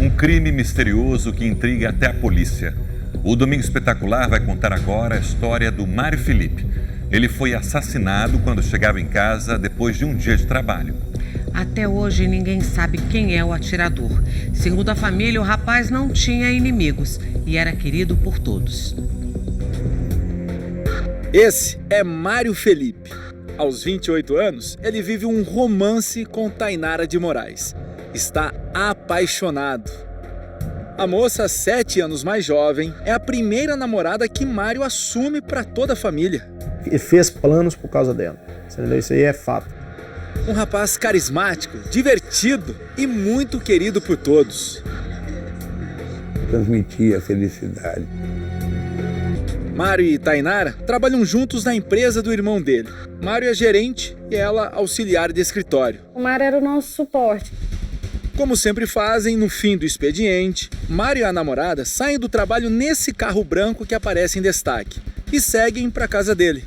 Um crime misterioso que intriga até a polícia. O Domingo Espetacular vai contar agora a história do Mário Felipe. Ele foi assassinado quando chegava em casa depois de um dia de trabalho. Até hoje ninguém sabe quem é o atirador. Segundo a família, o rapaz não tinha inimigos e era querido por todos. Esse é Mário Felipe. Aos 28 anos, ele vive um romance com Tainara de Moraes. Está apaixonado. A moça, 7 anos mais jovem, é a primeira namorada que Mário assume para toda a família. Ele fez planos por causa dela. Isso aí é fato. Um rapaz carismático, divertido e muito querido por todos. Transmitia felicidade. Mário e Tainara trabalham juntos na empresa do irmão dele. Mário é gerente e ela auxiliar de escritório. O Mário era o nosso suporte. Como sempre fazem, no fim do expediente, Mário e a namorada saem do trabalho nesse carro branco que aparece em destaque e seguem para a casa dele.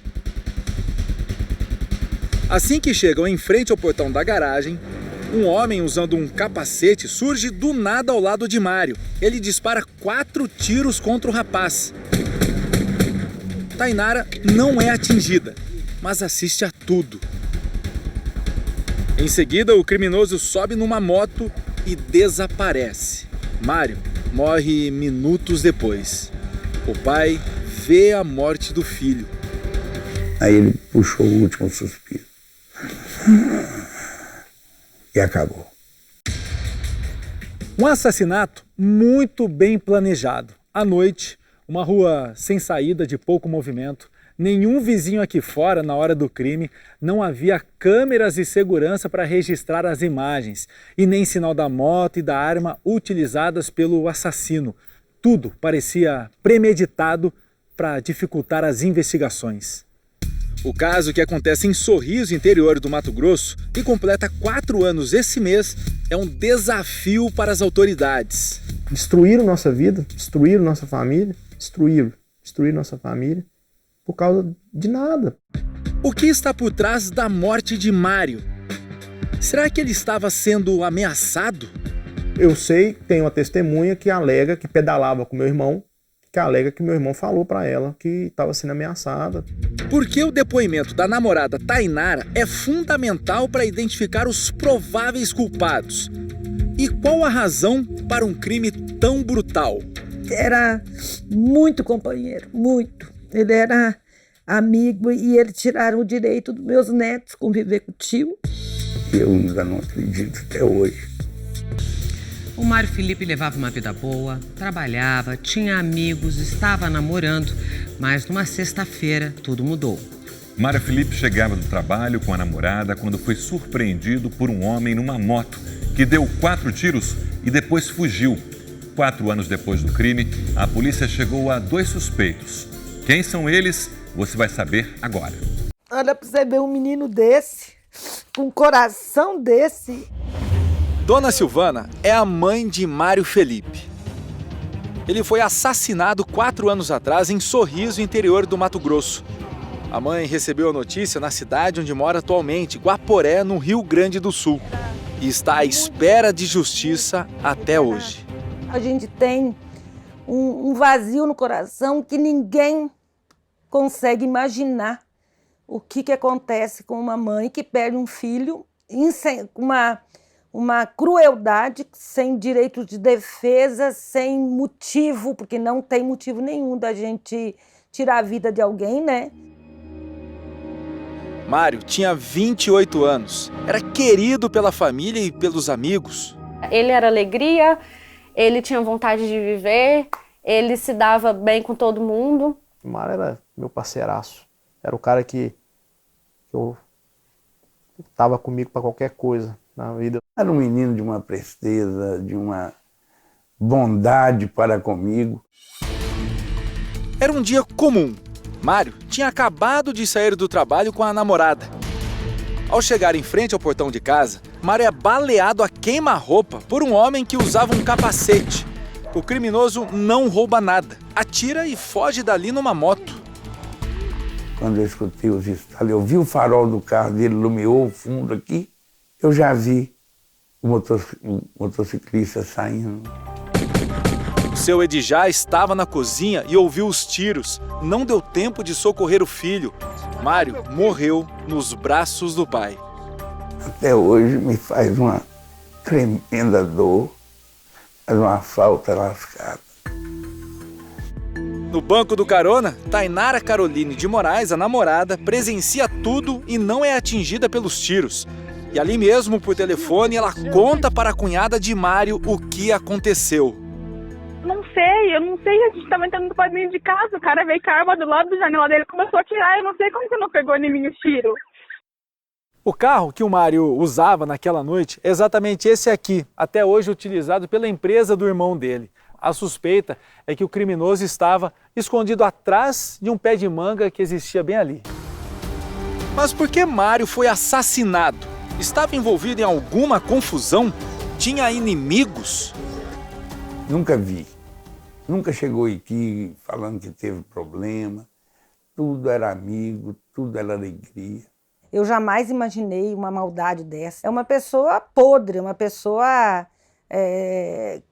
Assim que chegam em frente ao portão da garagem, um homem usando um capacete surge do nada ao lado de Mário. Ele dispara 4 tiros contra o rapaz. Tainara não é atingida, mas assiste a tudo. Em seguida, o criminoso sobe numa moto e desaparece. Mário morre minutos depois. O pai vê a morte do filho. Aí ele puxou o último suspiro. E acabou. Um assassinato muito bem planejado. À noite, uma rua sem saída, de pouco movimento, nenhum vizinho aqui fora na hora do crime, não havia câmeras de segurança para registrar as imagens e nem sinal da moto e da arma utilizadas pelo assassino. Tudo parecia premeditado para dificultar as investigações. O caso, que acontece em Sorriso, interior do Mato Grosso, e completa 4 anos esse mês, é um desafio para as autoridades. Destruíram nossa vida, destruíram nossa família, destruíram nossa família por causa de nada. O que está por trás da morte de Mário? Será que ele estava sendo ameaçado? Eu sei, tem uma testemunha que alega que pedalava com meu irmão, que alega que meu irmão falou para ela que estava sendo ameaçada. Porque o depoimento da namorada Tainara é fundamental para identificar os prováveis culpados. E qual a razão para um crime tão brutal? Era muito companheiro, muito. Ele era amigo e eles tiraram o direito dos meus netos conviver com o tio. Eu ainda não acredito até hoje. O Mário Felipe levava uma vida boa, trabalhava, tinha amigos, estava namorando, mas numa sexta-feira tudo mudou. Mário Felipe chegava do trabalho com a namorada quando foi surpreendido por um homem numa moto que deu 4 tiros e depois fugiu. 4 anos depois do crime, a polícia chegou a 2 suspeitos. Quem são eles? Você vai saber agora. Olha pra você ver um menino desse, com um coração desse. Dona Silvana é a mãe de Mário Felipe. Ele foi assassinado 4 anos atrás em Sorriso, interior do Mato Grosso. A mãe recebeu a notícia na cidade onde mora atualmente, Guaporé, no Rio Grande do Sul. E está à espera de justiça até hoje. A gente tem um vazio no coração que ninguém consegue imaginar o que acontece com uma mãe que perde um filho, uma crueldade, sem direito de defesa, sem motivo, porque não tem motivo nenhum da gente tirar a vida de alguém, né? Mário tinha 28 anos, era querido pela família e pelos amigos. Ele era alegria, ele tinha vontade de viver, ele se dava bem com todo mundo. O Mário era meu parceiraço, era o cara que eu tava comigo para qualquer coisa na vida. Era um menino de uma presteza, de uma bondade para comigo. Era um dia comum. Mário tinha acabado de sair do trabalho com a namorada. Ao chegar em frente ao portão de casa, Mário é baleado a queima-roupa por um homem que usava um capacete. O criminoso não rouba nada, atira e foge dali numa moto. Quando eu escutei os estalos, eu vi o farol do carro dele, iluminou o fundo aqui, eu já vi o motociclista saindo. O seu Edjá estava na cozinha e ouviu os tiros. Não deu tempo de socorrer o filho. Mário morreu nos braços do pai. Até hoje me faz uma tremenda dor, faz uma falta lascada. No banco do carona, Tainara Caroline de Moraes, a namorada, presencia tudo e não é atingida pelos tiros. E ali mesmo, por telefone, ela conta para a cunhada de Mário o que aconteceu. Eu não sei, a gente tava entrando pra dentro de casa, o cara veio com a arma do lado da janela dele, começou a atirar, eu não sei como que não pegou em mim o tiro. O carro que o Mário usava naquela noite é exatamente esse aqui, até hoje utilizado pela empresa do irmão dele. A suspeita é que o criminoso estava escondido atrás de um pé de manga que existia bem ali. Mas por que Mário foi assassinado? Estava envolvido em alguma confusão? Tinha inimigos? Nunca vi. Nunca chegou aqui falando que teve problema. Tudo era amigo, tudo era alegria. Eu jamais imaginei uma maldade dessa. É uma pessoa podre, uma pessoa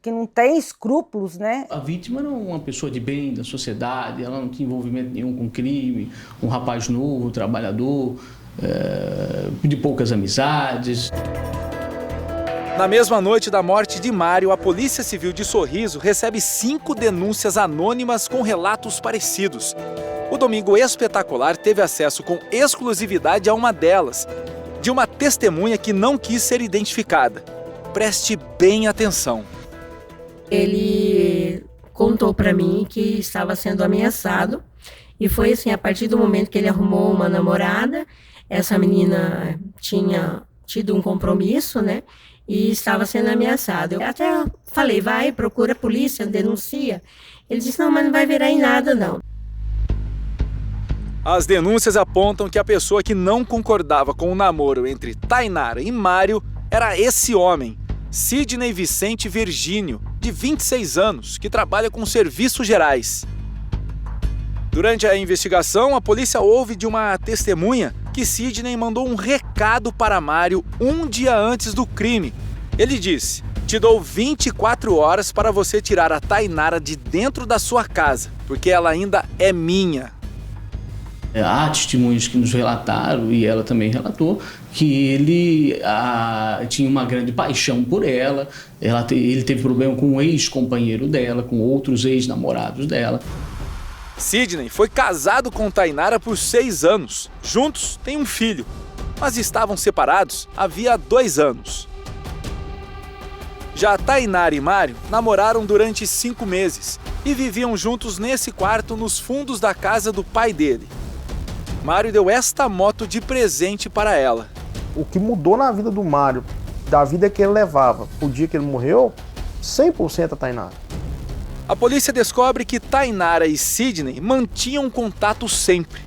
que não tem escrúpulos, né? A vítima era uma pessoa de bem, da sociedade, ela não tinha envolvimento nenhum com crime, um rapaz novo, trabalhador, de poucas amizades. Na mesma noite da morte de Mário, a Polícia Civil de Sorriso recebe 5 denúncias anônimas com relatos parecidos. O Domingo Espetacular teve acesso com exclusividade a uma delas, de uma testemunha que não quis ser identificada. Preste bem atenção. Ele contou para mim que estava sendo ameaçado e foi assim, a partir do momento que ele arrumou uma namorada, essa menina tinha tido um compromisso, né? E estava sendo ameaçado. Eu até falei, vai, procura a polícia, denuncia. Ele disse, não, mas não vai virar em nada, não. As denúncias apontam que a pessoa que não concordava com o namoro entre Tainara e Mário era esse homem, Sidney Vicente Virgínio, de 26 anos, que trabalha com serviços gerais. Durante a investigação, a polícia ouve de uma testemunha que Sidney mandou um recado para Mário um dia antes do crime. Ele disse, te dou 24 horas para você tirar a Tainara de dentro da sua casa, porque ela ainda é minha. Há testemunhos que nos relataram, e ela também relatou, que ele tinha uma grande paixão por ela, ele teve problema com um ex-companheiro dela, com outros ex-namorados dela. Sidney foi casado com Tainara por 6 anos. Juntos têm um filho, mas estavam separados havia 2 anos. Já Tainara e Mário namoraram durante 5 meses e viviam juntos nesse quarto nos fundos da casa do pai dele. Mário deu esta moto de presente para ela. O que mudou na vida do Mário, da vida que ele levava, o dia que ele morreu, 100% a Tainara. A polícia descobre que Tainara e Sidney mantinham contato sempre.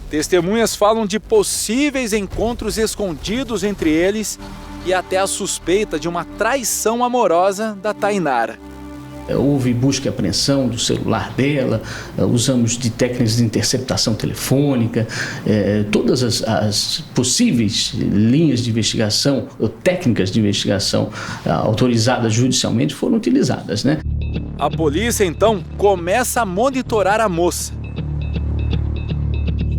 Testemunhas falam de possíveis encontros escondidos entre eles e até a suspeita de uma traição amorosa da Tainara. Houve busca e apreensão do celular dela, usamos de técnicas de interceptação telefônica, todas as possíveis linhas de investigação, ou técnicas de investigação autorizadas judicialmente foram utilizadas, né? A polícia, então, começa a monitorar a moça.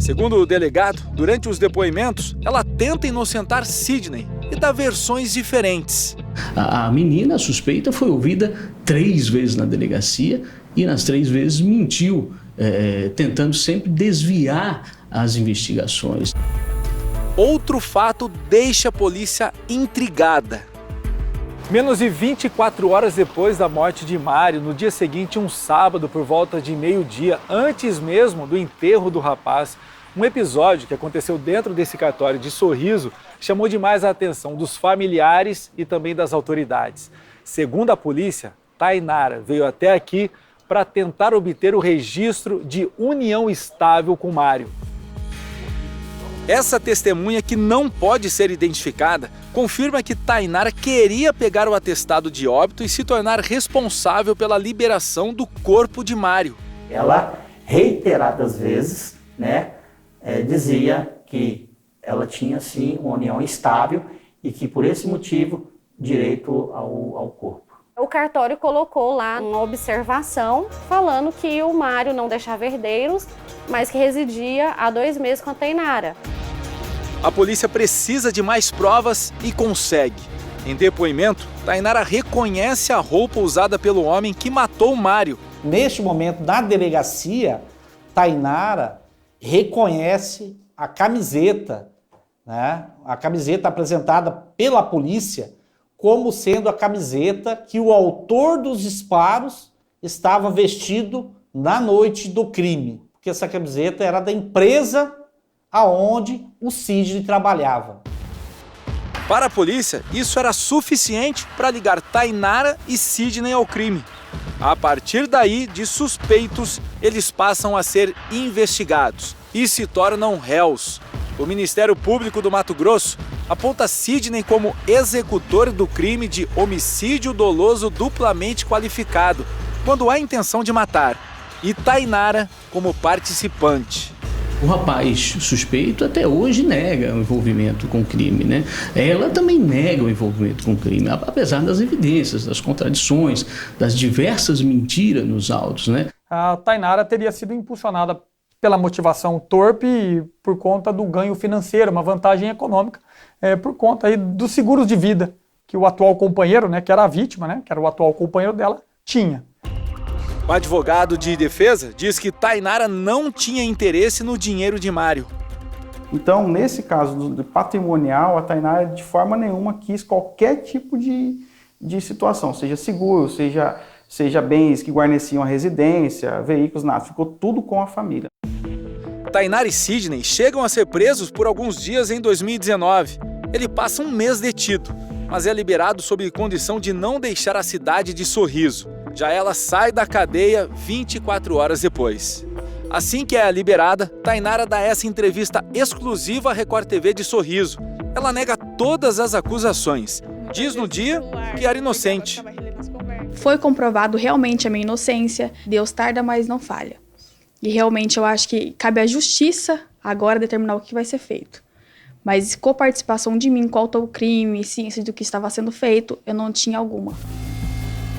Segundo o delegado, durante os depoimentos, ela tenta inocentar Sidney e dá versões diferentes. A menina, a suspeita, foi ouvida 3 vezes na delegacia e nas 3 vezes mentiu, tentando sempre desviar as investigações. Outro fato deixa a polícia intrigada. Menos de 24 horas depois da morte de Mário, no dia seguinte, um sábado, por volta de meio-dia, antes mesmo do enterro do rapaz, um episódio que aconteceu dentro desse cartório de Sorriso chamou demais a atenção dos familiares e também das autoridades. Segundo a polícia, Tainara veio até aqui para tentar obter o registro de união estável com Mário. Essa testemunha, que não pode ser identificada, confirma que Tainara queria pegar o atestado de óbito e se tornar responsável pela liberação do corpo de Mário. Ela, reiteradas vezes, dizia que ela tinha, sim, uma união estável e que, por esse motivo, direito ao corpo. O cartório colocou lá uma observação falando que o Mário não deixava herdeiros, mas que residia há 2 meses com a Tainara. A polícia precisa de mais provas e consegue. Em depoimento, Tainara reconhece a roupa usada pelo homem que matou o Mário. Neste momento, na delegacia, Tainara reconhece a camiseta, né? A camiseta apresentada pela polícia como sendo a camiseta que o autor dos disparos estava vestido na noite do crime. Porque essa camiseta era da empresa aonde o Sidney trabalhava. Para a polícia, isso era suficiente para ligar Tainara e Sidney ao crime. A partir daí, de suspeitos, eles passam a ser investigados e se tornam réus. O Ministério Público do Mato Grosso aponta Sidney como executor do crime de homicídio doloso duplamente qualificado, quando há intenção de matar, e Tainara como participante. O rapaz suspeito até hoje nega o envolvimento com o crime, né? Ela também nega o envolvimento com o crime, apesar das evidências, das contradições, das diversas mentiras nos autos, né? A Tainara teria sido impulsionada pela motivação torpe por conta do ganho financeiro, uma vantagem econômica, por conta aí dos seguros de vida que o atual companheiro, né, que era a vítima, né, que era o atual companheiro dela, tinha. O advogado de defesa diz que Tainara não tinha interesse no dinheiro de Mário. Então, nesse caso do patrimonial, a Tainara de forma nenhuma quis qualquer tipo de situação, seja seguro, seja bens que guarneciam a residência, veículos, nada. Ficou tudo com a família. Tainara e Sidney chegam a ser presos por alguns dias em 2019. Ele passa 1 mês detido, mas é liberado sob condição de não deixar a cidade de Sorriso. Já ela sai da cadeia 24 horas depois. Assim que é liberada, Tainara dá essa entrevista exclusiva à Record TV de Sorriso. Ela nega todas as acusações. Diz no dia que era inocente. Foi comprovado realmente a minha inocência. Deus tarda, mas não falha. E realmente eu acho que cabe à justiça agora determinar o que vai ser feito. Mas com a participação de mim, qual o crime, ciência do que estava sendo feito, eu não tinha alguma.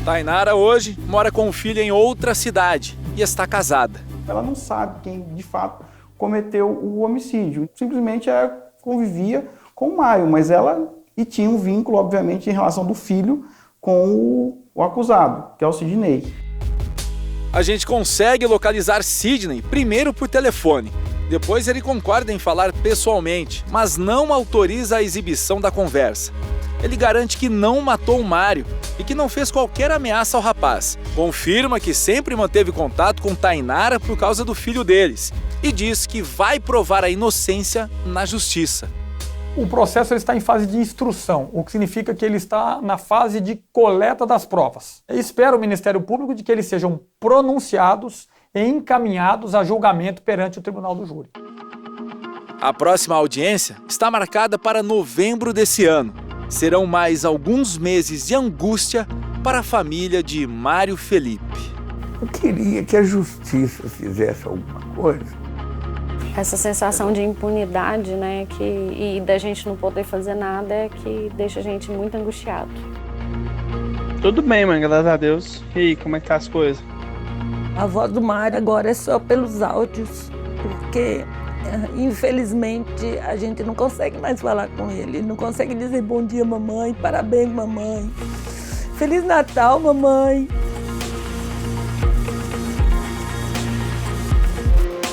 Tainara hoje mora com o filho em outra cidade e está casada. Ela não sabe quem de fato cometeu o homicídio. Simplesmente ela convivia com o Mário, mas ela tinha um vínculo, obviamente, em relação do filho com o acusado, que é o Sidney. A gente consegue localizar Sidney primeiro por telefone. Depois ele concorda em falar pessoalmente, mas não autoriza a exibição da conversa. Ele garante que não matou o Mário e que não fez qualquer ameaça ao rapaz. Confirma que sempre manteve contato com Tainara por causa do filho deles e diz que vai provar a inocência na justiça. O processo está em fase de instrução, o que significa que ele está na fase de coleta das provas. Eu espero o Ministério Público de que eles sejam pronunciados e encaminhados a julgamento perante o Tribunal do Júri. A próxima audiência está marcada para novembro desse ano. Serão mais alguns meses de angústia para a família de Mário Felipe. Eu queria que a justiça fizesse alguma coisa. Essa sensação de impunidade, né, e da gente não poder fazer nada é que deixa a gente muito angustiado. Tudo bem, mãe, graças a Deus. E aí, como é que tá as coisas? A voz do Mário agora é só pelos áudios, porque infelizmente a gente não consegue mais falar com ele, não consegue dizer bom dia, mamãe, parabéns, mamãe, Feliz Natal, mamãe.